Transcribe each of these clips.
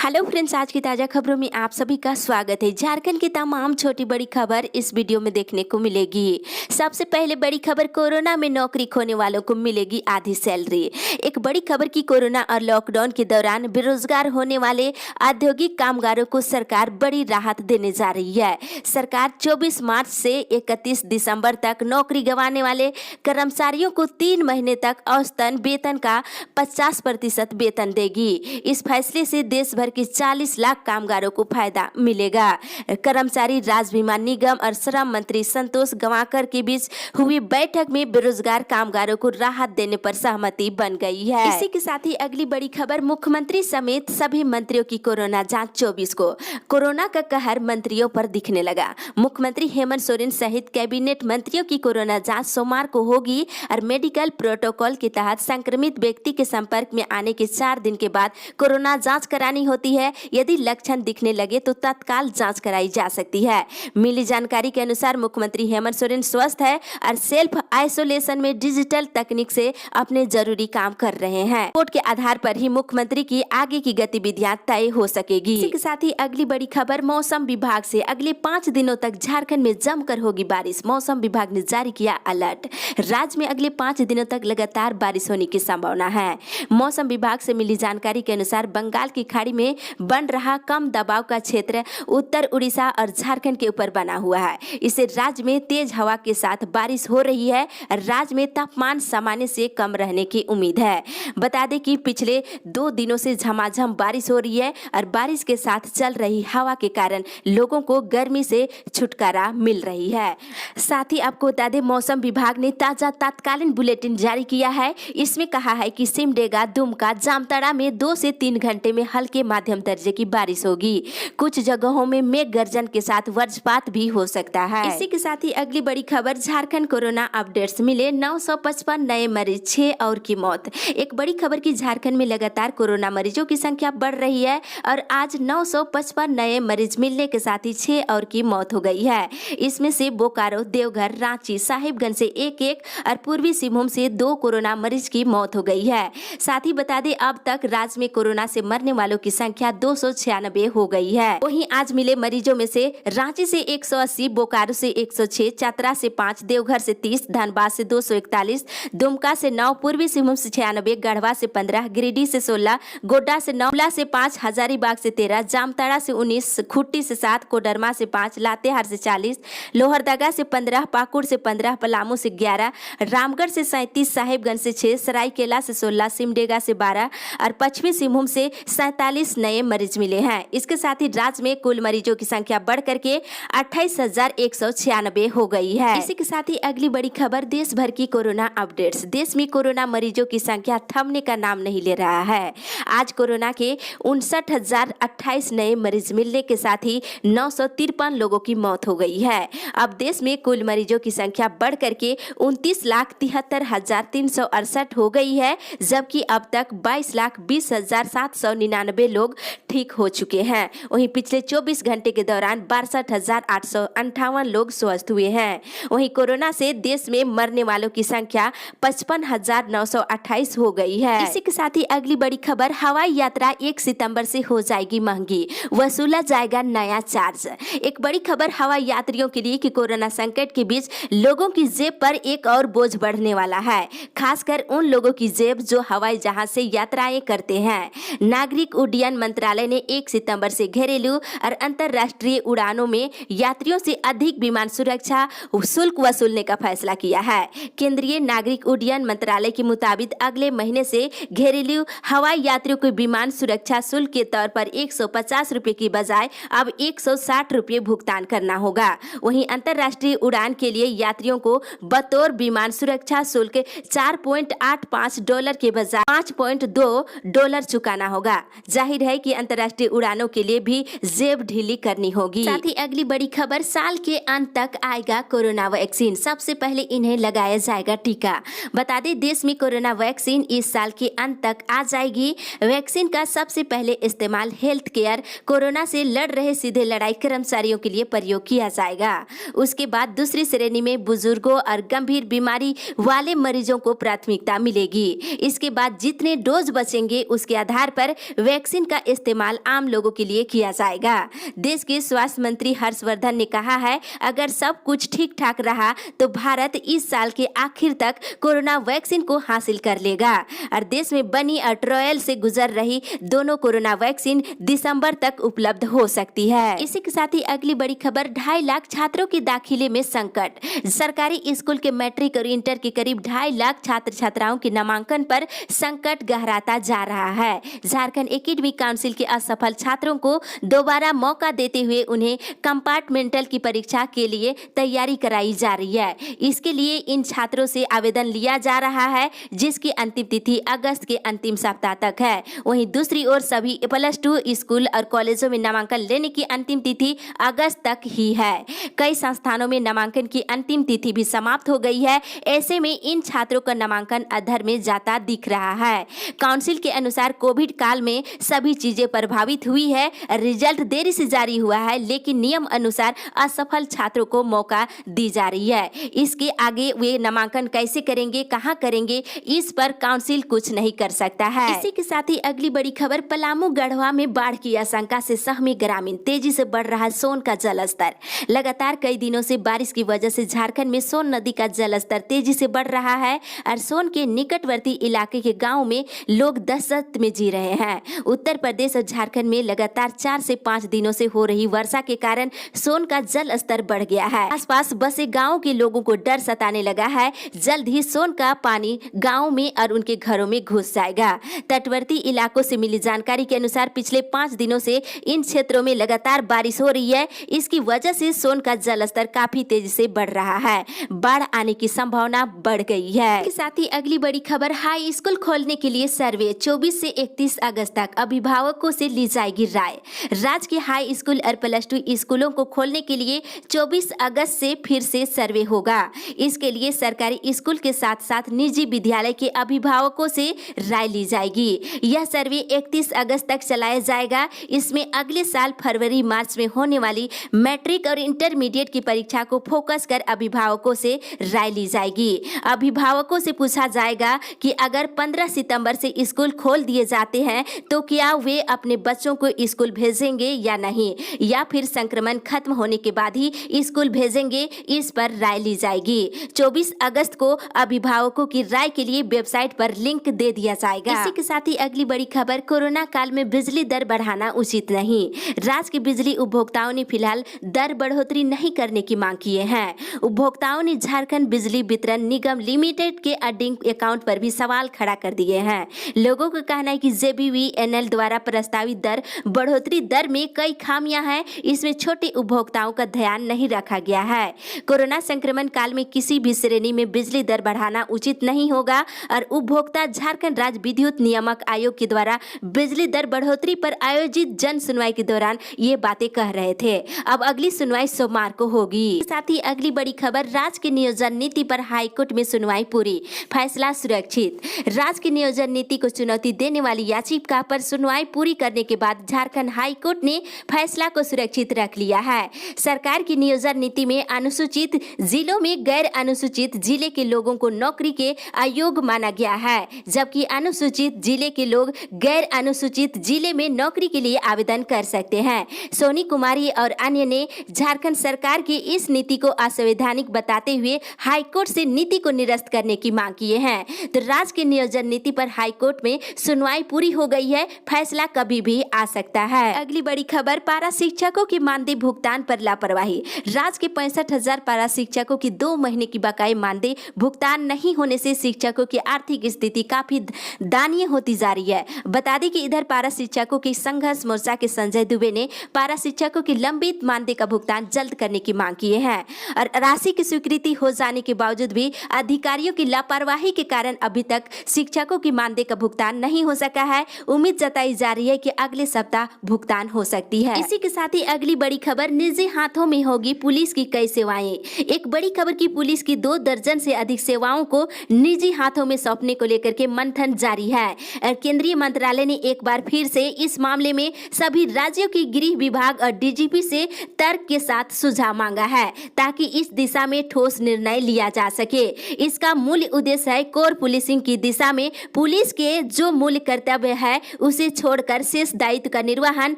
Hello friends, आज की ताज़ा खबरों में आप सभी का स्वागत है। झारखंड की तमाम छोटी बड़ी खबर इस वीडियो में देखने को मिलेगी। सबसे पहले बड़ी खबर, कोरोना में नौकरी खोने वालों को मिलेगी आधी सैलरी। एक बड़ी खबर की कोरोना और लॉकडाउन के दौरान बेरोजगार होने वाले औद्योगिक कामगारों को सरकार बड़ी राहत देने जा रही है। सरकार 24 मार्च से 31 दिसंबर तक नौकरी गंवाने वाले कर्मचारियों को 3 महीने तक औसतन वेतन का 50% वेतन देगी। इस फैसले से देश भर के 40 लाख कामगारों को फायदा मिलेगा। कर्मचारी राज्य बीमा निगम और श्रम मंत्री संतोष गंवाकर के बीच हुई बैठक में बेरोजगार कामगारों को राहत देने पर सहमति बन गई है। इसी के साथ ही अगली बड़ी खबर, मुख्यमंत्री समेत सभी मंत्रियों की कोरोना जांच 24 को। कोरोना का कहर मंत्रियों पर दिखने लगा। मुख्यमंत्री हेमंत सोरेन सहित कैबिनेट मंत्रियों की कोरोना जांच सोमवार को होगी और मेडिकल प्रोटोकॉल के तहत संक्रमित व्यक्ति के संपर्क में आने के 4 दिन के बाद कोरोना जांच करानी होती है। यदि लक्षण दिखने लगे तो तत्काल जांच कराई जा सकती है। मिली जानकारी के अनुसार मुख्यमंत्री हेमंत सोरेन स्वस्थ है और सेल्फ आइसोलेशन में डिजिटल तकनीक से अपने जरूरी काम कर रहे हैं। रिपोर्ट के आधार पर ही मुख्यमंत्री की आगे की गतिविधियां तय हो सकेगी। इसी के साथ ही अगली बड़ी खबर, मौसम विभाग से अगले 5 दिनों तक झारखंड में जमकर होगी बारिश। मौसम विभाग ने जारी किया अलर्ट। राज्य में अगले 5 दिनों तक लगातार बारिश होने की संभावना है। मौसम विभाग से मिली जानकारी के अनुसार बंगाल की खाड़ी में बन रहा कम दबाव का क्षेत्र उत्तर उड़ीसा और झारखंड के ऊपर बना हुआ है। इससे राज्य में तेज हवा के साथ बारिश हो रही है। राज्य में तापमान सामान्य से कम रहने की उम्मीद है। बता दें कि पिछले 2 दिनों से झमाझम बारिश हो रही है और बारिश के साथ चल रही हवा के कारण लोगों को गर्मी से छुटकारा मिल रही है। साथ ही आपको बता दें, मौसम विभाग ने ताजा तत्कालीन बुलेटिन जारी किया है। इसमें कहा है कि सिमडेगा, दुमका, जामताड़ा में 2 से 3 घंटे में हल्के माध्यम दर्जे की बारिश होगी। कुछ जगहों में मेघ गर्जन के साथ वज्रपात भी हो सकता है। इसी के साथ ही अगली बड़ी खबर, झारखंड कोरोना अपडेट्स मिले 955 नए मरीज, 6 और की मौत। एक बड़ी खबर की झारखंड में लगातार कोरोना मरीजों की संख्या बढ़ रही है और आज 955 नए मरीज मिलने के साथ ही 6 और की मौत हो गई है। इसमें से बोकारो, देवघर, रांची, साहिबगंज से 1-1 और पूर्वी सिंहभूम से 2 कोरोना मरीज की मौत हो गई है। साथ ही बता दें, अब तक राज्य में कोरोना से मरने वालों की संख्या 296 हो गई है। वहीं आज मिले मरीजों में से रांची से 180, बोकारो से 106, चतरा से 5, देवघर से 30, धनबाद से 241, दुमका से 9, पूर्वी सिंहभूम से 96, गढ़वा से 15, गिरिडीह से 16, गोड्डा से 9, गुमला से 5, हजारीबाग से 13, जामताड़ा से 19, खुट्टी से 7, कोडरमा से 5, लातेहार से 40, लोहरदगा से 15, पाकुड़ से 15, पलामू से 11, रामगढ़ से 37, साहिबगंज से 6, सरायकेला से 16, सिमडेगा से 12 और पश्चिमी सिंहभूम से 47 नए मरीज मिले हैं। इसके साथ ही राज्य में कुल मरीजों की संख्या बढ़ करके 28,196 हो गई है। इसी के साथ ही अगली बड़ी खबर, देश भर की कोरोना अपडेट्स। देश में कोरोना मरीजों की संख्या थमने का नाम नहीं ले रहा है। आज कोरोना के 59,028 नए मरीज मिलने के साथ ही 953 लोगों की मौत हो गई है। अब देश में कुल मरीजों की संख्या बढ़ करके 29,73,368 हो गई है, जबकि अब तक 22,20,799 लोग ठीक हो चुके हैं। वहीं पिछले 24 घंटे के दौरान 62,858 लोग स्वस्थ हुए हैं। वहीं कोरोना से देश में मरने वालों की संख्या 55,928 हो गई है। इसी के साथ ही अगली बड़ी खबर, हवाई यात्रा 1 सितंबर से हो जाएगी महंगी, वसूला जाएगा नया चार्ज। एक बड़ी खबर हवाई यात्रियों के लिए कि कोरोना संकट के बीच लोगों की जेब पर एक और बोझ बढ़ने वाला है, खासकर उन लोगों की जेब जो हवाई जहाज से यात्राएं करते हैं। नागरिक उड्डयन मंत्रालय ने 1 सितंबर से घरेलू और अंतर्राष्ट्रीय उड़ानों में यात्रियों से अधिक विमान सुरक्षा शुल्क वसूलने का फैसला किया है। केंद्रीय नागरिक उड्डयन मंत्रालय के मुताबिक अगले महीने से घरेलू हवाई यात्रियों को विमान सुरक्षा शुल्क के तौर पर 150 रुपए की बजाय अब 160 रुपए भुगतान करना होगा। वहीं अंतर्राष्ट्रीय उड़ान के लिए यात्रियों को बतौर विमान सुरक्षा शुल्क $4.85 के बजाय $5.2 चुकाना होगा। जाहिर है कि अंतर्राष्ट्रीय उड़ानों के लिए भी जेब ढीली करनी होगी। साथ ही अगली बड़ी खबर, साल के अंत तक आएगा कोरोना वैक्सीन। सबसे पहले इन्हें लगाया जाएगा टीका। बता दें, देश में कोरोना वैक्सीन इस साल के अंत तक आ जाएगी। वैक्सीन का सबसे पहले इस्तेमाल हेल्थ केयर कोरोना से लड़ रहे सीधे लड़ाई कर्मचारियों के लिए प्रयोग किया जाएगा। उसके बाद दूसरी श्रेणी में बुजुर्गों और गंभीर बीमारी वाले मरीजों को प्राथमिकता मिलेगी। इसके बाद जितने डोज बचेंगे उसके आधार पर वैक्सीन वैक्सीन का इस्तेमाल आम लोगों के लिए किया जाएगा। देश के स्वास्थ्य मंत्री हर्षवर्धन ने कहा है, अगर सब कुछ ठीक ठाक रहा तो भारत इस साल के आखिर तक कोरोना वैक्सीन को हासिल कर लेगा और देश में बनी और ट्रायल से गुजर रही दोनों कोरोना वैक्सीन दिसंबर तक उपलब्ध हो सकती है। इसी के साथ ही अगली बड़ी खबर, 2.5 लाख छात्रों के दाखिले में संकट। सरकारी स्कूल के मैट्रिक और इंटर के करीब 2.5 लाख छात्र छात्राओं के नामांकन पर संकट गहराता जा रहा है। झारखंड एकेडमिक काउंसिल के असफल छात्रों को दोबारा मौका देते हुए उन्हें कंपार्टमेंटल की परीक्षा के लिए तैयारी कराई जा रही है। इसके लिए इन छात्रों से आवेदन लिया जा रहा है, जिसकी अंतिम तिथि अगस्त के अंतिम सप्ताह तक है। वहीं दूसरी ओर सभी +2 स्कूल और कॉलेजों में नामांकन लेने की अंतिम तिथि अगस्त तक ही है। कई संस्थानों में नामांकन की अंतिम तिथि भी समाप्त हो गई है। ऐसे में इन छात्रों का नामांकन अधर में जाता दिख रहा है। काउंसिल के अनुसार कोविड काल में सभी चीजें प्रभावित हुई है, रिजल्ट देरी से जारी हुआ है, लेकिन नियम अनुसार असफल छात्रों को मौका दी जा रही है। इसके आगे वे नामांकन कैसे करेंगे, कहां करेंगे, इस पर काउंसिल कुछ नहीं कर सकता है। इसी के साथ ही अगली बड़ी खबर, पलामू गढ़वा में बाढ़ की आशंका से सहमे ग्रामीण, तेजी से बढ़ रहा सोन का जलस्तर। लगातार कई दिनों से बारिश की वजह से झारखंड में सोन नदी का जलस्तर तेजी से बढ़ रहा है और सोन के निकटवर्ती इलाके के गाँव में लोग दहशत में जी रहे हैं। उत्तर प्रदेश और झारखंड में लगातार 4 से 5 दिनों से हो रही वर्षा के कारण सोन का जल स्तर बढ़ गया है। आसपास बसे गाँव के लोगों को डर सताने लगा है, जल्द ही सोन का पानी गाँव में और उनके घरों में घुस जाएगा। तटवर्ती इलाकों से मिली जानकारी के अनुसार पिछले 5 दिनों से इन क्षेत्रों में लगातार बारिश हो रही है। इसकी वजह से सोन का जल स्तर काफी तेजी से बढ़ रहा है, बाढ़ आने की संभावना बढ़ गई है। इसके साथ ही अगली बड़ी खबर, हाई स्कूल खोलने के लिए सर्वे 24 से 31 अगस्त तक अभिभावकों से ली जाएगी राय। राज्य के हाई स्कूल और +2 स्कूलों को खोलने के लिए 24 अगस्त से फिर से सर्वे होगा। इसके लिए सरकारी स्कूल के साथ साथ निजी विद्यालय के अभिभावकों से राय ली जाएगी। यह सर्वे 31 अगस्त तक चलाया जाएगा। इसमें अगले साल फरवरी मार्च में होने वाली मैट्रिक और इंटरमीडिएट की परीक्षा को फोकस कर अभिभावकों से राय ली जाएगी। अभिभावकों से पूछा जाएगा कि अगर 15 सितंबर से स्कूल खोल दिए जाते हैं तो क्या वे अपने बच्चों को स्कूल भेजेंगे या नहीं, या फिर संक्रमण खत्म होने के बाद ही स्कूल भेजेंगे, इस पर राय ली जाएगी। 24 अगस्त को अभिभावकों की राय के लिए वेबसाइट पर लिंक दे दिया जाएगा। इसी के साथ ही अगली बड़ी खबर, कोरोना काल में बिजली दर बढ़ाना उचित नहीं। राज्य के बिजली उपभोक्ताओं ने फिलहाल दर बढ़ोतरी नहीं करने की मांग किए हैं। उपभोक्ताओं ने झारखंड बिजली वितरण निगम लिमिटेड के अडिंग अकाउंट पर भी सवाल खड़ा कर दिए हैं। लोगों का कहना है कि JBVNL द्वारा प्रस्तावित दर बढ़ोतरी दर में कई खामियां हैं। इसमें छोटे उपभोक्ताओं का ध्यान नहीं रखा गया है। कोरोना संक्रमण काल में किसी भी श्रेणी में बिजली दर बढ़ाना उचित नहीं होगा और उपभोक्ता झारखंड राज्य विद्युत नियामक आयोग के द्वारा बिजली दर बढ़ोतरी पर आयोजित जन सुनवाई के दौरान ये बातें कह रहे थे। अब अगली सुनवाई सोमवार को होगी। साथ ही अगली बड़ी खबर, राज्य की नियोजन नीति पर हाईकोर्ट में सुनवाई पूरी, फैसला सुरक्षित। राज्य की नियोजन नीति को चुनौती देने वाली याचिका पर सुनवाई पूरी करने के बाद झारखंड हाईकोर्ट ने फैसला को सुरक्षित रख लिया है। सरकार की नियोजन नीति में अनुसूचित जिलों में गैर अनुसूचित जिले के लोगों को नौकरी के अयोग्य माना गया है, जबकि अनुसूचित जिले के लोग गैर अनुसूचित जिले में नौकरी के लिए आवेदन कर सकते हैं। सोनी कुमारी और अन्य ने झारखंड सरकार की इस नीति को असंवैधानिक बताते हुए हाईकोर्ट से नीति को निरस्त करने की मांग किए हैं। तो राज्य की नियोजन नीति पर हाईकोर्ट में सुनवाई पूरी हो गई है, फैसला कभी भी आ सकता है। अगली बड़ी खबर, पारा शिक्षकों के मानदेय भुगतान पर लापरवाही। राज्य के 65,000 पारा शिक्षकों की 2 महीने की बकाये मानदेय भुगतान नहीं होने से शिक्षकों की आर्थिक स्थिति काफी दयनीय होती जा रही है। बता दें कि इधर पारा शिक्षकों की संघर्ष मोर्चा के संजय दुबे ने पारा शिक्षकों की लंबित मानदेय का भुगतान जल्द करने की मांग की है और राशि की स्वीकृति हो जाने के बावजूद भी अधिकारियों की लापरवाही के कारण अभी तक शिक्षकों की मानदेय का भुगतान नहीं हो सका है। उम्मीद जताई जा रही है कि अगले सप्ताह भुगतान हो सकती है। इसी के साथ ही अगली बड़ी खबर, निजी हाथों में होगी पुलिस की कई सेवाएं। एक बड़ी खबर की पुलिस की 2 दर्जन से अधिक सेवाओं को निजी हाथों में सौंपने को लेकर के मंथन जारी है और केंद्रीय मंत्रालय ने एक बार फिर से इस मामले में सभी राज्यों के गृह विभाग और DGP से तर्क के साथ सुझाव मांगा है ताकि इस दिशा में ठोस निर्णय लिया जा सके। इसका मूल उद्देश्य है कोर पुलिसिंग की दिशा में पुलिस के जो मूल कर्तव्य है उसे छोड़कर शेष दायित्व का निर्वहन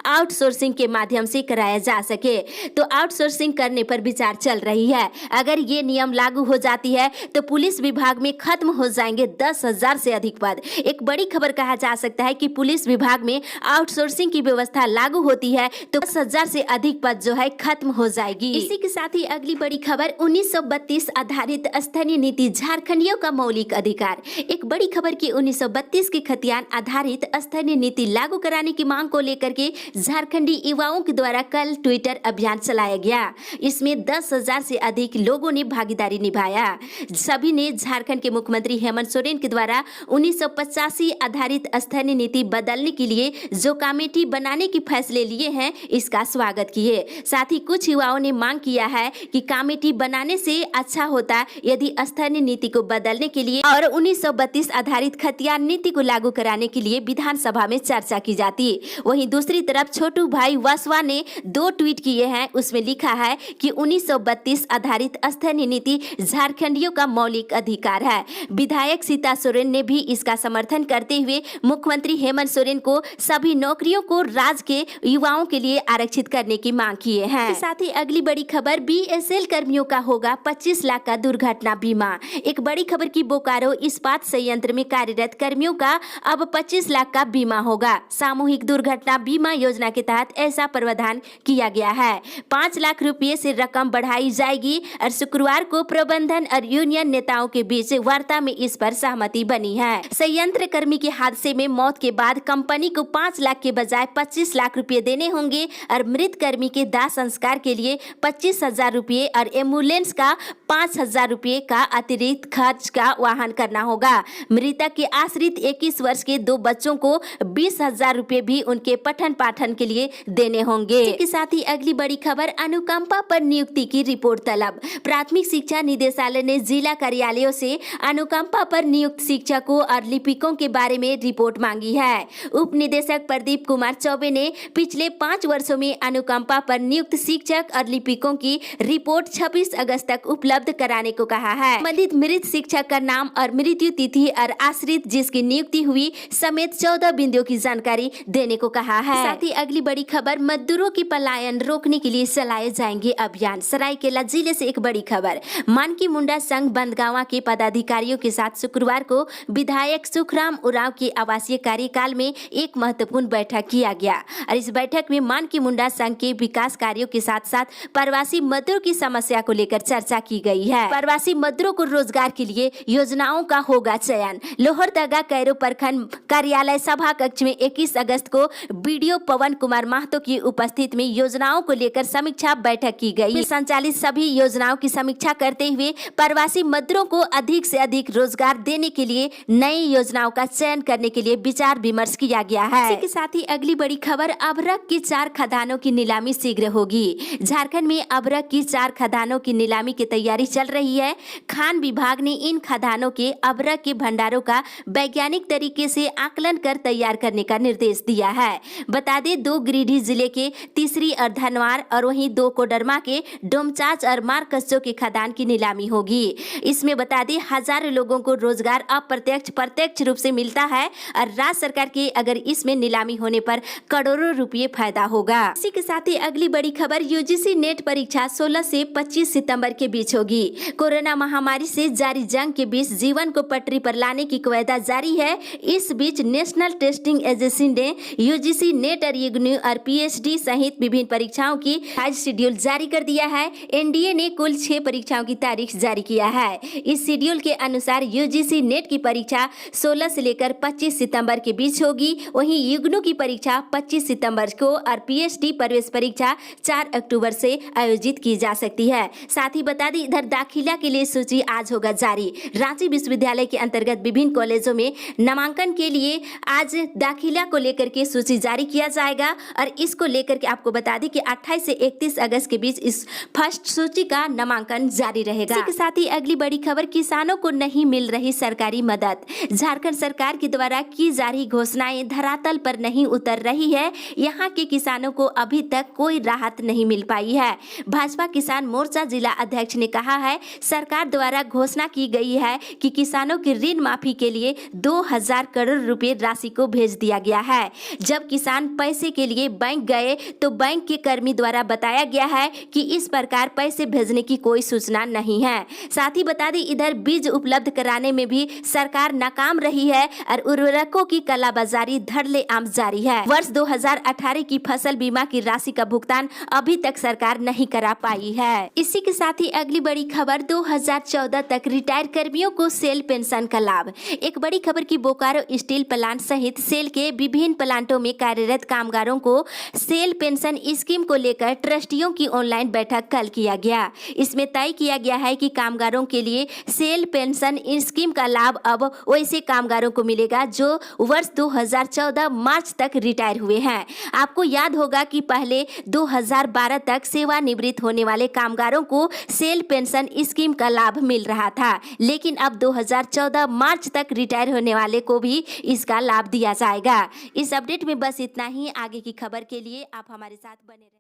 आउटसोर्सिंग के माध्यम से कराया जा सके। तो आउटसोर्सिंग करने पर विचार चल रही है। अगर ये नियम लागू हो जाती है तो पुलिस विभाग में खत्म हो जाएंगे 10,000 से अधिक पद। एक बड़ी खबर कहा जा सकता है कि पुलिस विभाग में आउटसोर्सिंग की व्यवस्था लागू होती है तो 10,000 से अधिक पद जो है खत्म हो जाएगी। इसी के साथ ही अगली बड़ी खबर 1932 आधारित स्थानीय नीति झारखंडियों का मौलिक अधिकार। एक बड़ी खबर की 1932 के खतियान आधारित स्थानीय नीति लागू कराने की मांग को लेकर के झारखंडी युवाओं के द्वारा कल ट्विटर अभियान चलाया गया। इसमें 10,000 से अधिक लोगों ने भागीदारी निभाया। सभी ने झारखंड के मुख्यमंत्री हेमंत सोरेन के द्वारा 1985 आधारित स्थानीय नीति बदलने के लिए जो कमेटी बनाने के फैसले लिए हैं इसका स्वागत किए। साथ ही कुछ युवाओं ने मांग किया है कि कमेटी बनाने से अच्छा होता यदि स्थानीय नीति को बदलने के लिए और 1932 आधारित खतियान नीति को लागू कराने के लिए विधानसभा में चर्चा की जाती। वहीं दूसरी तरफ छोटू भाई वसवा ने 2 ट्वीट किए हैं। उसमें लिखा है कि 1932 आधारित स्थानीय नीति झारखंडियों का मौलिक अधिकार है। विधायक सीता सोरेन ने भी इसका समर्थन करते हुए मुख्यमंत्री हेमंत सोरेन को सभी नौकरियों को राज्य के युवाओं के लिए आरक्षित करने की मांग किए हैं। साथ ही अगली बड़ी खबर बीएसएल कर्मियों का होगा 25 लाख का दुर्घटना बीमा। एक बड़ी खबर की बोकारो इस्पात संयंत्र में कार्यरत कर्मियों का अब 25 लाख का बीमा होगा। सामूहिक दुर्घटना बीमा योजना के तहत ऐसा प्रावधान किया गया है। 5 लाख रुपए से रकम बढ़ाई जाएगी और शुक्रवार को प्रबंधन और यूनियन नेताओं के बीच वार्ता में इस पर सहमति बनी है। संयंत्र कर्मी के हादसे में मौत के बाद कंपनी को 5 लाख के बजाय 25 लाख रुपए देने होंगे और मृत कर्मी के दाह संस्कार के लिए 25,000 रुपए और एम्बुलेंस का 5,000 रुपए का अतिरिक्त खर्च का वहन करना होगा। मृतक के आश्रित 21 वर्ष के 2 बच्चों को 20,000 रुपए भी उनके पठन पाठन के लिए देने होंगे। इसके साथ ही अगली बड़ी खबर अनुकंपा पर नियुक्ति की रिपोर्ट तलब। प्राथमिक शिक्षा निदेशालय ने जिला कार्यालयों से अनुकंपा पर नियुक्त शिक्षकों और लिपिकों के बारे में रिपोर्ट मांगी है। उप निदेशक प्रदीप कुमार चौबे ने पिछले 5 वर्षों में अनुकंपा पर नियुक्त शिक्षक और लिपिकों की रिपोर्ट 26 अगस्त तक उपलब्ध कराने को कहा है। संबंधित मृत शिक्षक का नाम और मृत्यु तिथि और आश्रित जिसकी नियुक्ति हुई समेत 14 बिंदुओं की जानकारी देने को कहा है। साथ ही अगली बड़ी खबर मजदूरों की पलायन रोकने के लिए चलाए जाएंगे अभियान। सरायकेला जिले से एक बड़ी खबर मानकी मुंडा संघ बंदगांवा के पदाधिकारियों के साथ शुक्रवार को विधायक सुखराम उरांव के आवासीय कार्यकाल में एक महत्वपूर्ण बैठक किया गया और इस बैठक में मानकी मुंडा संघ के विकास कार्यों के साथ साथ प्रवासी मजदूरों की समस्या को लेकर चर्चा की गई है। प्रवासी मजदूरों को रोजगार के लिए योजनाओं का होगा चयन। लोहरदगा कैरो प्रखंड कार्यालय सभा कक्ष में 21 अगस्त को बीडीओ पवन कुमार महतो की उपस्थिति में योजनाओं को लेकर समीक्षा बैठक की गई। संचालित सभी योजनाओं की समीक्षा करते हुए प्रवासी मजदूरों को अधिक से अधिक रोजगार देने के लिए नई योजनाओं का चयन करने के लिए विचार विमर्श किया गया है। इसी के साथ ही अगली बड़ी खबर अभ्रक की 4 खदानों की नीलामी शीघ्र होगी। झारखंड में अभ्रक की 4 खदानों की नीलामी की तैयारी चल रही है। खान विभाग ने इन खदानों के अभ्रक के भंडारों का वैज्ञानिक तरीके से आकलन कर तैयार करने का निर्देश दिया है। बता दें 2 गिरिडीह जिले के तीसरी और धनवार और वहीं 2 कोडरमा के डोमचांच और मारकच्चो के खदान की नीलामी होगी। इसमें बता दें हजारों लोगों को रोजगार अप्रत्यक्ष प्रत्यक्ष रूप से मिलता है और राज्य सरकार के अगर इसमें नीलामी होने पर करोड़ों रुपये फायदा होगा। इसी के साथ ही अगली बड़ी खबर यूजीसी नेट परीक्षा 16 से 25 सितंबर के बीच होगी। कोरोना महामारी से जारी जंग के बीच जीवन को पटरी पर लाने की कवायद जारी है। इस बीच नेशनल टेस्टिंग एजेंसी ने यूजीसी नेट और इग्नू और पीएचडी सहित विभिन्न परीक्षाओं की आज शेड्यूल जारी कर दिया है। एनडीए ने कुल 6 परीक्षाओं की तारीख जारी किया है। इस शेड्यूल के अनुसार यूजीसी नेट की परीक्षा 16 से लेकर 25 सितंबर के बीच होगी। वहीं इग्नू की परीक्षा 25 सितंबर को और पीएचडी प्रवेश परीक्षा 4 अक्टूबर से आयोजित की जा सकती है। साथ ही बता दें इधर दाखिला के लिए सूची आज होगा जारी। रांची विश्वविद्यालय के अंतर्गत विभिन्न कॉलेजों में नामांकन के लिए आज दाखिला को लेकर के सूची जारी किया जाएगा और इसको लेकर के आपको बता दें कि 28 से 31 अगस्त के बीच इस फर्स्ट सूची का नामांकन जारी रहेगा। इसी के साथ ही अगली बड़ी खबर किसानों को नहीं मिल रही सरकारी मदद। झारखंड सरकार के द्वारा की जा रही घोषणाएं धरातल पर नहीं उतर रही है। यहाँ के किसानों को अभी तक कोई राहत नहीं मिल पाई है। भाजपा किसान मोर्चा जिला अध्यक्ष ने कहा है सरकार द्वारा घोषणा की गई है कि किसानों की ऋण माफी के लिए 2,000 करोड़ रुपए राशि को भेज भेज दिया गया है। जब किसान पैसे के लिए बैंक गए तो बैंक के कर्मी द्वारा बताया गया है कि इस प्रकार पैसे भेजने की कोई सूचना नहीं है। साथ ही बता दें, इधर बीज उपलब्ध कराने में भी सरकार नाकाम रही है और उर्वरकों की कालाबाजारी धड़ल्लेआम जारी है। वर्ष 2018 की फसल बीमा की राशि का भुगतान अभी तक सरकार नहीं करा पाई है। इसी के साथ ही अगली बड़ी खबर, 2014 तक रिटायर कर्मियों को सेल पेंशन का लाभ। एक बड़ी खबर की बोकारो स्टील प्लांट सहित सेल के विभिन्न प्लांटों में कार्यरत कामगारों को सेल पेंशन स्कीम को लेकर ट्रस्टियों की ऑनलाइन बैठक कल किया गया। इसमें तय किया गया है कि कामगारों के लिए सेल पेंशन स्कीम का लाभ अब वैसे कामगारों को मिलेगा जो वर्ष 2014 मार्च तक रिटायर हुए हैं। आपको याद होगा कि पहले 2012 तक सेवानिवृत्त होने वाले कामगारों को सेल पेंशन स्कीम का लाभ मिल रहा था, लेकिन अब 2014 मार्च तक रिटायर होने वाले को भी इसका लाभ दिया जाएगा। इस अपडेट में बस इतना ही। आगे की खबर के लिए आप हमारे साथ बने रहें।